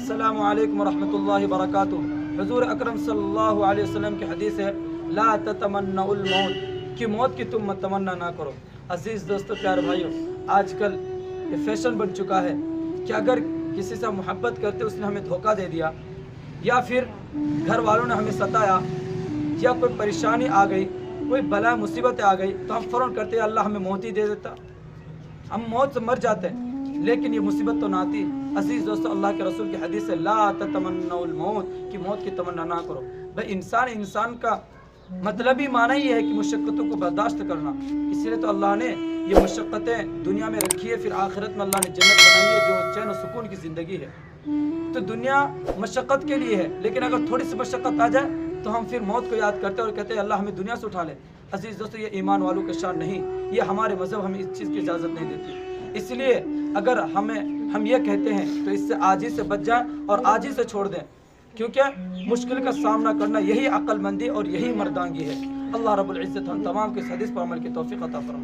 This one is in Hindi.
अस्सलामु अलैकुम वरहमतुल्लाहि वबरकातुहू। हुज़ूर अकरम सल्लल्लाहु अलैहि वसल्लम की हदीस है, ला ततमन्नउल मौत, कि मौत की तुम तमन्ना ना करो। अजीज़ दोस्तों, प्यारे भाइयों, आजकल ये फैशन बन चुका है कि अगर किसी से मोहब्बत करते उसने हमें धोखा दे दिया, या फिर घर वालों ने हमें सताया, या कोई परेशानी आ गई, कोई बला मुसीबत आ गई, तो हम फ़ौरन करते हैं अल्लाह हमें मौत ही दे देता, हम मौत से मर जाते हैं। लेकिन ये मुसीबत तो ना आती। अजीज़ दोस्तों, अल्लाह के रसूल की हदीस है, ला ततमन्नउल मौत, कि मौत की तमन्ना ना करो। भाई इंसान का मतलब ही माना ही है कि मुशक्क़तों को बर्दाश्त करना। इसलिए तो अल्लाह ने ये मुशक्क़तें दुनिया में रखी है, फिर आखिरत में अल्लाह ने जन्नत बनाई है जो चैन और सुकून की ज़िंदगी है। तो दुनिया मशक्क़त के लिए है, लेकिन अगर थोड़ी सी मशक्क़त आ जाए तो हम फिर मौत को याद करते हैं और कहते हैं अल्लाह हमें दुनिया से उठा ले। अजीज़ दोस्तों, ये ईमान वालों का शान नहीं, ये हमारे मज़हब हमें इस चीज़ की इजाज़त नहीं देती। इसलिए अगर हम ये कहते हैं तो इससे आजी से बच जाएं और आजी से छोड़ दें, क्योंकि मुश्किल का सामना करना यही अक्लमंदी और यही मर्दांगी है। अल्लाह रब्बुल इज़्ज़त हम तमाम के इस हदीस पर अमल की तौफीक अता फरमाए।